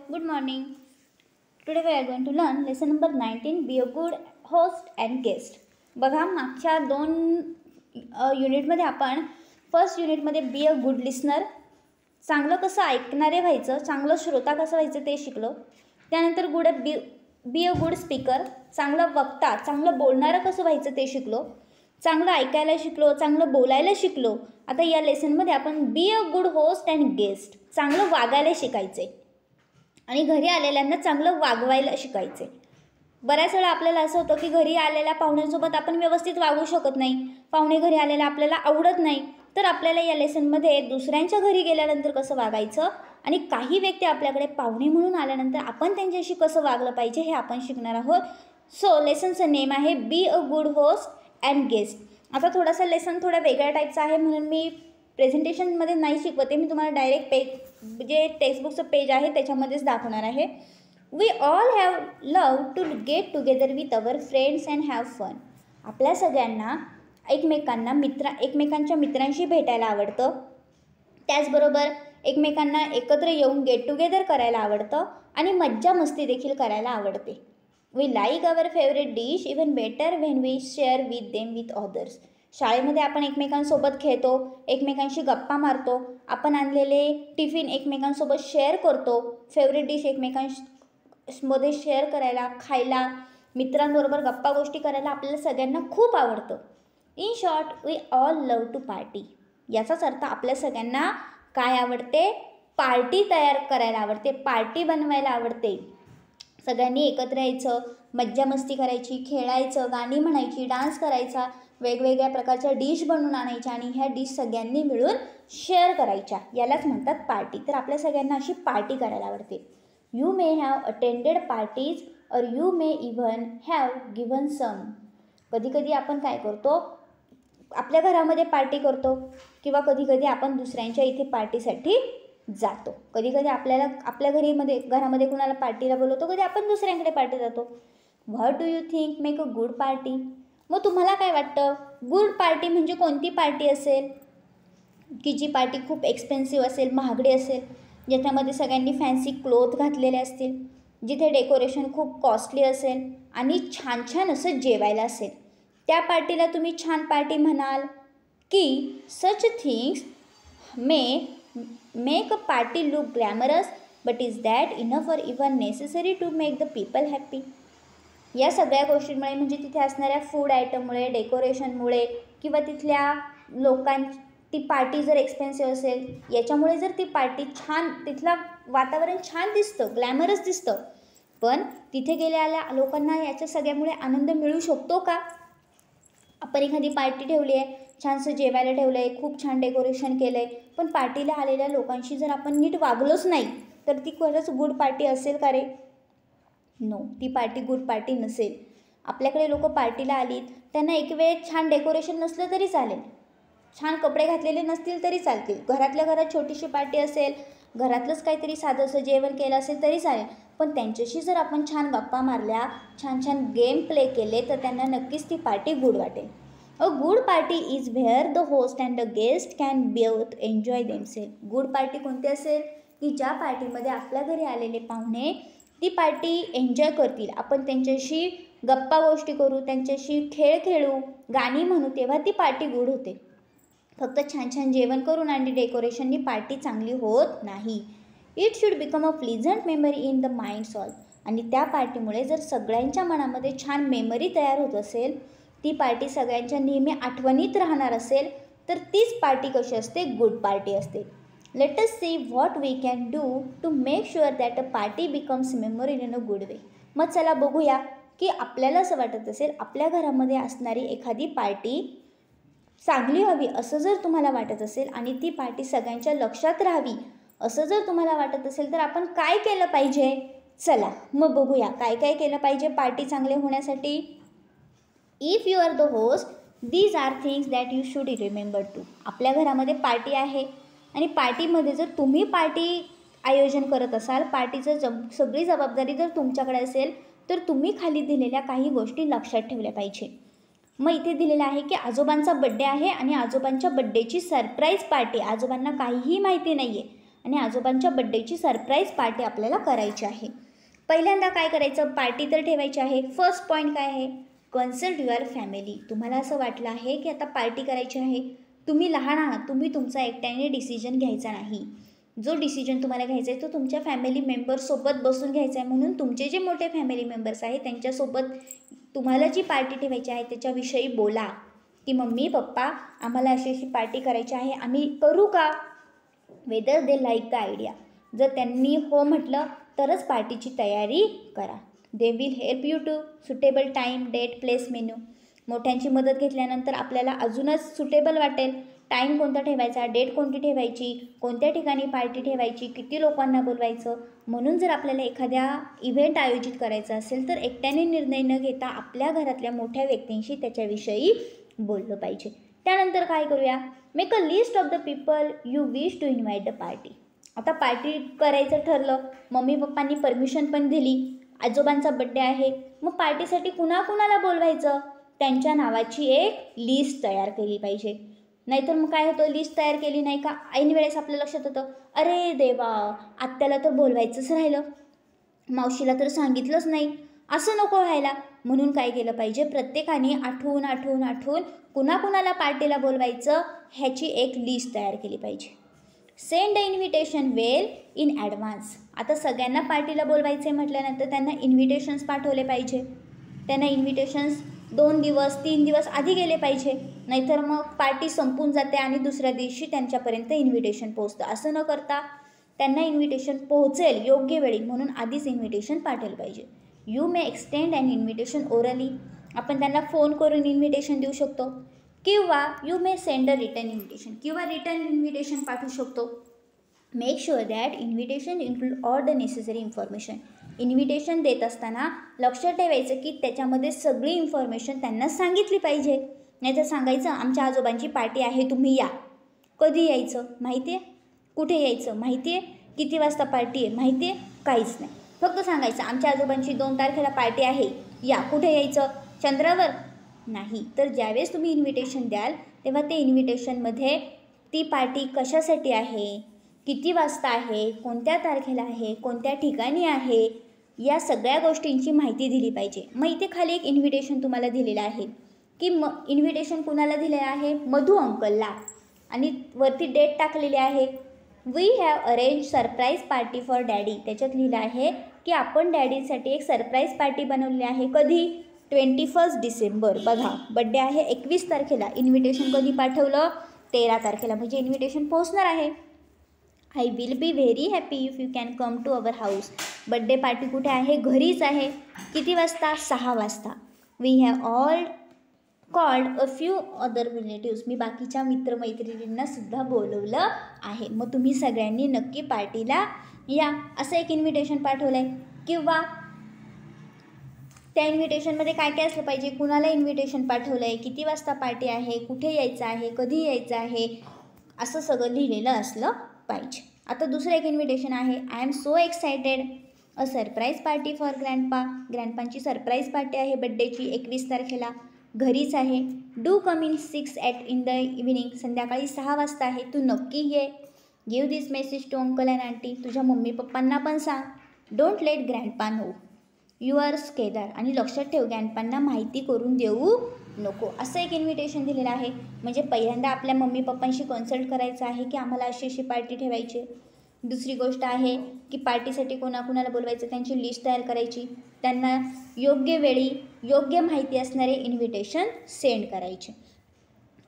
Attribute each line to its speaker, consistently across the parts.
Speaker 1: good morning. Today we are going to learn lesson number 19, be a good host and guest. बघा मागच्या दोन युनिटमध्ये आपण first युनिटमध्ये बी अ गुड लिसनर, चांगलं कसं ऐकणारे व्हायचं, चांगलं श्रोता कसं व्हायचं ते शिकलो. त्यानंतर बी अ गुड स्पीकर, चांगलं वक्ता, चांगलं बोलणारं कसं व्हायचं ते शिकलो. चांगलं ऐकायला शिकलो, चांगलं बोलायला शिकलो. आता या लेसनमध्ये आपण be a good host and guest, चांगलं वागायला शिकायचे आणि घरी आलेल्यांना चांगलं वागवायला शिकायचे. बऱ्याच वेळा आपल्याला असं होतं की घरी आलेल्या पाहुण्यांसोबत आपण व्यवस्थित वागू शकत नाही, पाहुणे घरी आलेला आपल्याला आवडत नाही. तर आपल्याला या लेसनमध्ये दुसऱ्यांच्या घरी गेल्यानंतर कसं वागायचं आणि काही व्यक्ती आपल्याकडे पाहुणे म्हणून आल्यानंतर आपण त्यांच्याशी कसं वागलं पाहिजे हे आपण शिकणार आहोत. सो लेसनचं नेम आहे be a good host and guest. आता थोडासा लेसन थोड्या वेगळ्या टाईपचा आहे म्हणून मी प्रेझेंटेशनमध्ये नाही शिकवते, मी तुम्हाला डायरेक्ट पेज जे टेक्स्टबुकचं पेज आहे त्याच्यामध्येच दाखवणार आहे. We all have love to get together with our friends and have fun. आपल्या सगळ्यांना एकमेकांच्या मित्रांशी भेटायला आवडतं, त्याचबरोबर एकमेकांना एकत्र येऊन गेट टुगेदर करायला आवडतं आणि मज्जा मस्ती देखील करायला आवडते. We like our favourite dish even better when we share with them with others. शाळेमध्ये आपण एकमेकांसोबत खेळतो, एकमेकांशी गप्पा मारतो, आपण आणलेले टिफिन एकमेकांसोबत शेअर करतो, फेवरेट डिश एकमेकांमध्ये शेअर करायला, खायला, मित्रांबरोबर गप्पा गोष्टी करायला आपल्याला सगळ्यांना खूप आवडतं. In short we all love to party. याचाच अर्थ आपल्या सगळ्यांना काय आवडते? पार्टी तयार करायला आवडते, पार्टी बनवायला आवडते. सगळ्यांनी एकत्र यायचं, मज्जा मस्ती करायची, खेळायचं, गाणी म्हणायची, डान्स करायचा, वेगवेगळ्या प्रकारच्या डिश बनवून आणायच्या आणि ह्या डिश सगळ्यांनी मिळून शेअर करायच्या, यालाच म्हणतात पार्टी. तर आपल्या सगळ्यांना अशी पार्टी करायला आवडते. You may have attended parties or you may even have given some. कधीकधी आपण काय करतो, आपल्या घरामध्ये पार्टी करतो किंवा कधीकधी आपण दुसऱ्यांच्या इथे पार्टीसाठी जातो. कधीकधी आपल्या घरामध्ये कुणाला पार्टीला बोलवतो, कधी आपण दुसऱ्यांकडे पार्टी जातो. What do you think make a good party? मग तुम्हाला काय वाटतं, गुड पार्टी म्हणजे कोणती पार्टी असेल? की जी पार्टी खूप एक्सपेन्सिव्ह असेल, महागडी असेल, ज्याच्यामध्ये सगळ्यांनी फॅन्सी क्लोथ घातलेले असतील, जिथे डेकोरेशन खूप कॉस्टली असेल आणि छान छान असं जेवायला असेल, त्या पार्टीला तुम्ही छान पार्टी म्हणाल. की such things may make a party look glamorous but is that enough or even necessary to make the people happy? या सगळ्या गोष्टींमुळे म्हणजे तिथे असणाऱ्या फूड आयटममुळे, डेकोरेशनमुळे किंवा तिथल्या ती पार्टी जर एक्सपेन्सिव्ह असेल, याच्यामुळे जर ती पार्टी छान, तिथलं वातावरण छान दिसतं, ग्लॅमरस दिसतं, पण तिथे गेलेल्या लोकांना याच्या सगळ्यामुळे आनंद मिळू शकतो का? आपण एखादी पार्टी ठेवली आहे, छानसं जेवायला ठेवलं आहे, खूप छान डेकोरेशन केलं आहे, पण पार्टीला आलेल्या लोकांशी जर आपण नीट वागलोच नाही तर ती खरंच गुड पार्टी असेल का रे? नो, ती पार्टी गुड पार्टी नसेल. आपल्याकडे लोक पार्टीला आलीत, त्यांना एक वेळ छान डेकोरेशन नसलं तरी चालेल, छान कपडे घातलेले नसतील तरी चालतील, घरातल्या घरात छोटीशी पार्टी असेल, घरातलंच काहीतरी साधंसं जेवण केलं असेल तरी चालेल, पण त्यांच्याशी जर आपण छान गप्पा मारल्या, छान छान गेम प्ले केले तर त्यांना नक्कीच ती पार्टी गुड वाटेल. A good party is where the host and the guest can both enjoy themself. Good party कोणती असेल? की ज्या पार्टीमध्ये आपल्या घरी आलेले पाहुणे ती पार्टी एन्जॉय करतील, आपण त्यांच्याशी गप्पा गोष्टी करू, त्यांच्याशी खेळ खेळू, गाणी म्हणू, तेव्हा ती पार्टी गुड होते. फक्त छान छान जेवण करून आणि डेकोरेशननी पार्टी चांगली होत नाही. It should become a pleasant memory in the minds all. आणि त्या पार्टीमुळे जर सगळ्यांच्या मनामध्ये छान मेमरी तयार होत असेल, ती पार्टी सगळ्यांच्या नेहमी आठवणीत राहणार असेल, तर तीच पार्टी कशी असते? गुड पार्टी असते. Let us see what we can do to make sure that a party becomes memorable in a good way. मग चला बघूया की आपल्याला असं वाटत असेल, आपल्या घरामध्ये असणारी एखादी पार्टी चांगली हवी असं जर तुम्हाला वाटत असेल आणि ती पार्टी सगळ्यांच्या लक्षात राहावी असं जर तुम्हाला वाटत असेल, तर आपण काय केलं पाहिजे? चला मग बघूया काय काय केलं पाहिजे पार्टी चांगले होण्यासाठी. If you are the host, these are things that you should remember to. आपल्या घरामध्ये पार्टी आहे आणि पार्टीमध्ये जर तुम्ही पार्टी आयोजन करत असाल, पार्टीचं सगळी जबाबदारी जर तुमच्याकडे असेल, तर तुम्ही खाली दिलेल्या काही गोष्टी लक्षात ठेवल्या पाहिजे. मग इथे दिलेलं आहे की आजोबांचा बड्डे आहे आणि आजोबांच्या बड्डेची सरप्राईज पार्टी. आजोबांना काहीही माहिती नाही आहे आणि आजोबांच्या बड्डेची सरप्राईज पार्टी आपल्याला करायची आहे. पहिल्यांदा काय करायचं, पार्टी तर ठेवायची आहे. फर्स्ट पॉईंट काय आहे, कन्सल्ट युअर फॅमिली. तुम्हाला असं वाटलं आहे की आता पार्टी करायची आहे, तुम्ही लहान आहात, तुम्ही तुमचा एकट्याने डिसिजन घ्यायचा नाही. जो डिसिजन तुम्हाला घ्यायचा आहे तो तुमच्या फॅमिली मेंबर्ससोबत बसून घ्यायचा आहे. म्हणून तुमचे जे मोठे फॅमिली मेंबर्स आहेत त्यांच्यासोबत तुम्हाला जी पार्टी ठेवायची आहे त्याच्याविषयी बोला की मम्मी पप्पा आम्हाला अशी अशी पार्टी करायची आहे, आम्ही करू का, whether they like the idea. जर त्यांनी हो म्हटलं तरच पार्टीची तयारी करा. They will help you to suitable time, date, place, menu. मोठ्यांची मदत घेतल्यानंतर आपल्याला अजूनच सुटेबल वाटेल. टाईम कोणता ठेवायचा, डेट कोणती ठेवायची, कोणत्या ठिकाणी पार्टी ठेवायची, किती लोकांना बोलवायचं. म्हणून जर आपल्याला एखाद्या इव्हेंट आयोजित करायचा असेल तर एकट्याने निर्णय न घेता आपल्या घरातल्या मोठ्या व्यक्तींशी त्याच्याविषयी बोललं पाहिजे. त्यानंतर काय करूया, make a list of the people you wish to invite the party. आता पार्टी करायचं ठरलं, मम्मी पप्पांनी परमिशन पण दिली, आजोबांचा बड्डे आहे, मग पार्टीसाठी कुणाकुणाला बोलवायचं त्यांच्या नावाची एक लिस्ट तयार केली पाहिजे. नाहीतर मग काय होतं, लिस्ट तयार केली नाही का ऐन वेळेस आपल्या लक्षात होतं, अरे देवा आत्याला तर बोलवायचंच राहिलं, मावशीला तर सांगितलंच नाही, असं नको व्हायला. म्हणून काय केलं पाहिजे, प्रत्येकाने आठवून कुणाकुणाला पार्टीला बोलवायचं ह्याची एक लिस्ट तयार केली पाहिजे. Send a invitation well in advance. आता सगळ्यांना पार्टीला बोलवायचे म्हटल्यानंतर त्यांना इन्व्हिटेशन्स पाठवले पाहिजे. त्यांना इन्व्हिटेशन्स 2 दिवस 3 दिवस आधी गेले पाहिजे, नाहीतर मग पार्टी संपून जाते आणि दुसऱ्या दिवशी त्यांच्यापर्यंत इन्व्हिटेशन पोहोचतं. असं न करता त्यांना इन्व्हिटेशन पोहोचेल योग्य वेळी म्हणून आधीच इन्व्हिटेशन पाठवलं पाहिजे. You may extend an invitation orally. आपण त्यांना फोन करून इन्व्हिटेशन देऊ शकतो किंवा you may send a return invitation, किंवा रिटर्न इन्व्हिटेशन पाठवू शकतो. Make sure that invitation include all the necessary information. Invitation देत असताना लक्षात ठेवायचं की त्याच्यामध्ये सगळी इन्फॉर्मेशन त्यांना सांगितली पाहिजे. नाहीतर सांगायचं आमच्या आजोबांची पार्टी आहे, तुम्ही या. कधी यायचं माहिती आहे, कुठे यायचं माहिती आहे, किती वाजता पार्टी आहे माहिती आहे, काहीच नाही. फक्त सांगायचं आमच्या आजोबांची 2 तारखेला पार्टी आहे, या. कुठे यायचं, चंद्रावर नाही. तर ज्यावेळेस तुम्ही इन्व्हिटेशन द्याल तेव्हा ते इन्व्हिटेशनमध्ये ती पार्टी कशासाठी आहे, किती वाजता आहे, कोणत्या तारखेला आहे, कोणत्या ठिकाणी आहे, या सगळ्या गोष्टींची माहिती दिली पाहिजे. मग इथे खाली एक इन्व्हिटेशन तुम्हाला दिलेलं आहे की इन्व्हिटेशन कुणाला दिलेलं आहे, मधू अंकलला, आणि वरती डेट टाकलेली आहे. We have arrange surprise party for daddy. त्याच्यात लिहिलं आहे की आपण डॅडीसाठी एक सरप्राईज पार्टी बनवलेली आहे. कधी, 21 डिसेंबर. बघा बड्डे आहे 21 तारखेला, इन्व्हिटेशन कधी पाठवलं, 13 तारखेला, म्हणजे इन्व्हिटेशन पोहोचणार आहे. I will be very happy if you can come to our house. Birthday party कुठे आहे, घरीच आहे. किती वाजता, 6 वाजता. We have all called a few other relatives. मी बाकीच्या मित्रमैत्रिणींना सुद्धा बोलवलं आहे, मग तुम्ही सगळ्यांनी नक्की पार्टीला या, असं एक इन्व्हिटेशन पाठवलं आहे. किंवा त्या इन्व्हिटेशनमध्ये काय काय असलं पाहिजे, कुणाला इन्व्हिटेशन पाठवलं आहे, किती वाजता पार्टी आहे, कुठे यायचं आहे, कधी यायचं आहे, असं सगळं लिहिलेलं असलं पाहिजे. आता दुसरं एक इन्व्हिटेशन आहे, I am so excited a surprise party for grandpa. ग्रँडपांची सरप्राईज पार्टी आहे बड्डेची 21 तारखेला, घरीच आहे. Do come in 6 in the evening. संध्याकाळी 6 वाजता आहे, तू नक्की ये. Give this message to uncle and auntie. तुझ्या मम्मी पप्पांना पण सांग. Don't let grandpa know you are स्केदर. आणि लक्षात ठेव, ग्रँडपांना माहिती करून देऊ नको. असं एक इन्व्हिटेशन दिलेलं आहे. म्हणजे पहिल्यांदा आपल्या मम्मी पप्पांशी कन्सल्ट करायचं आहे की आम्हाला अशी अशी पार्टी ठेवायची. दुसरी गोष्ट आहे की पार्टीसाठी कोणाकोणाला बोलवायचं त्यांची लिस्ट तयार करायची, त्यांना योग्य वेळी योग्य माहिती असणारे इन्व्हिटेशन सेंड करायचे.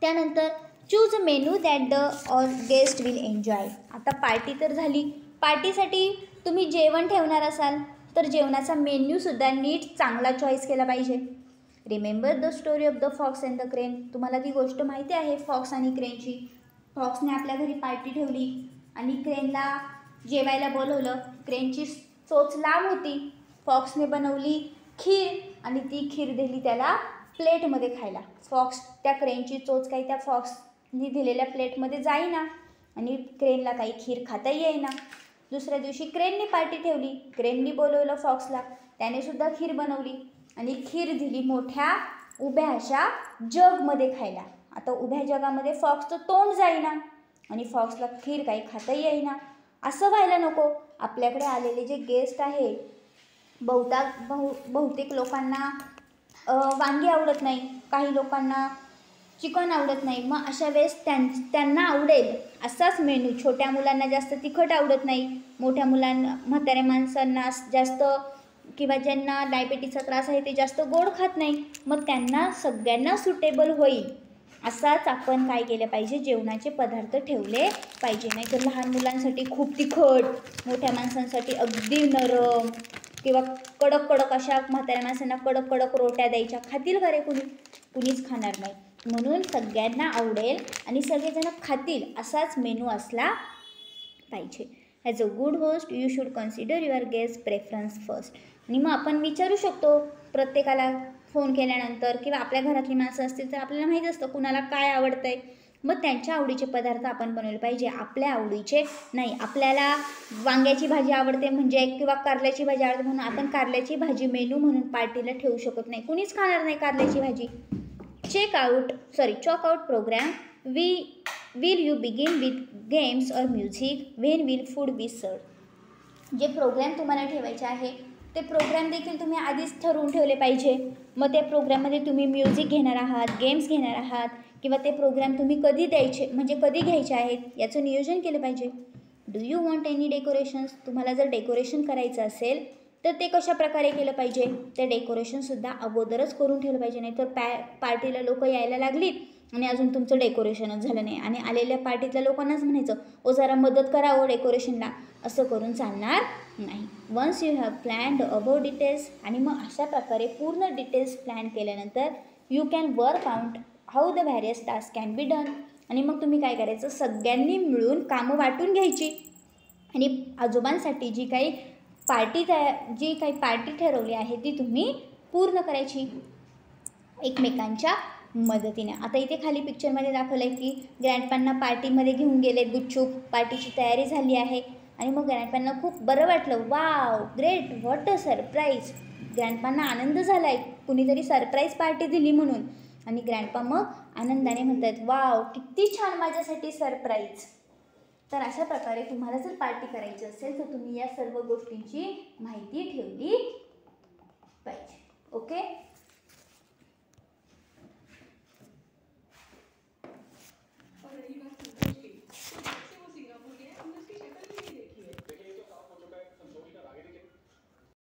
Speaker 1: त्यानंतर choose a menu that the all guest will enjoy. आता पार्टी तर झाली, पार्टीसाठी तुम्ही जेवण ठेवणार असाल तर जेवणाचा मेन्यूसुद्धा नीट चांगला चॉईस केला पाहिजे. Remember the story of the fox and the crane. तुम्हाला ती गोष्ट माहिती आहे फॉक्स आणि क्रेनची. फॉक्सने आपल्या घरी पार्टी ठेवली आणि क्रेनला जेवायला बोलवलं. क्रेनची चोच लांब होती, फॉक्सने बनवली खीर आणि ती खीर दिली त्याला प्लेटमध्ये खायला. फॉक्स त्या क्रेनची चोच काही त्या फॉक्सनी दिलेल्या प्लेटमध्ये जाईना आणि क्रेनला काही खीर खाता येईना. दुसऱ्या दिवशी क्रेनने पार्टी ठेवली, क्रेननी बोलवलं फॉक्सला, त्यानेसुद्धा खीर बनवली आणि खीर दिली मोठ्या उभ्या अशा जगमध्ये खायला. आता उभ्या जगामध्ये फॉक्सचं तोंड जाईना आणि फॉक्सला खीर काही खाता येईना. असं व्हायला नको. आपल्याकडे आलेले जे गेस्ट आहे बहुतेक लोकांना वांगी आवडत नाही, काही लोकांना चिकन आवडत नाही. मग अशा वेळेस त्यांना आवडेल असाच मेनू. छोट्या मुलांना जास्त तिखट आवडत नाही, मोठ्या मुलांना म्हाताऱ्या माणसांना जास्त किंवा ज्यांना डायबिटीसचा त्रास आहे ते जास्त गोड खात नाही. मग त्यांना सगळ्यांना सुटेबल होईल असाच आपण काय केलं पाहिजे, जेवणाचे पदार्थ ठेवले पाहिजे. नाही तर लहान मुलांसाठी खूप तिखट, मोठ्या माणसांसाठी अगदी नरम किंवा कडक कडक अशा म्हाताऱ्या माणसांना कडक कडक रोट्या द्यायच्या. खातील का रे कुणीच खाणार नाही. म्हणून सगळ्यांना आवडेल आणि सगळेजण खातील असाच मेनू असला पाहिजे. As a good host you should consider your guest preference first. आणि मग आपण विचारू शकतो प्रत्येकाला फोन केल्यानंतर, किंवा आपल्या घरातली माणसं असतील तर आपल्याला माहीत असतं कुणाला काय आवडतं आहे. मग त्यांच्या आवडीचे पदार्थ आपण बनवले पाहिजे, आपल्या आवडीचे नाही. आपल्याला वांग्याची भाजी आवडते म्हणजे किंवा कारल्याची भाजी आवडते म्हणून आपण कारल्याची भाजी मेनू म्हणून पार्टीला ठेवू शकत नाही. कुणीच खाणार नाही कारल्याची भाजी. Chalk out programme. Will you begin with games or music? When will food be served? जे प्रोग्राम तुम्हाला ठेवायचे आहे ते प्रोग्राम देखील तुम्ही आधीच ठरवून ठेवले पाहिजे. मग त्या प्रोग्राममध्ये तुम्ही म्युझिक घेणार आहात, गेम्स घेणार आहात, किंवा ते प्रोग्राम तुम्ही कधी द्यायचे म्हणजे कधी घ्यायचे आहेत याचं नियोजन केलं पाहिजे. Do you want any decorations? तुम्हाला जर डेकोरेशन करायचं असेल तर ते कशा प्रकारे केलं पाहिजे, ते डेकोरेशनसुद्धा अगोदरच करून ठेवलं पाहिजे. नाही तर पार्टीला लोक यायला लागलीत आणि अजून तुमचं डेकोरेशनच झालं नाही आणि आलेल्या पार्टीतल्या लोकांनाच म्हणायचं ओ जरा मदत करा ओ डेकोरेशनला. असं करून चालणार नाही. Once you have planned about details, आणि मग अशा प्रकारे पूर्ण डिटेल्स प्लॅन केल्यानंतर you can work out how the various task can be done. आणि मग तुम्ही काय करायचं, सगळ्यांनी मिळून कामं वाटून घ्यायची आणि आजोबांसाठी जी काही पार्टी ठरवली आहे ती तुम्ही पूर्ण करायची एकमेकांच्या मदतीने. आता इथे खाली पिक्चरमध्ये दाखवलं आहे की ग्रँडपांना पार्टीमध्ये घेऊन गेले गुपचूप. पार्टीची तयारी झाली आहे आणि मग ग्रँडपांना खूप बरं वाटलं. Wow great, what a surprise. ग्रँडपांना आनंद झाला आहे, कुणीतरी सरप्राईज पार्टी दिली म्हणून. आणि ग्रँडपा मग आनंदाने म्हणतात वाव किती छान माझ्यासाठी सरप्राईज. तर अशा प्रकारे तुम्हाला जर पार्टी करायची असेल तर तुम्ही या सर्व गोष्टींची माहिती ठेवली पाहिजे. ओके.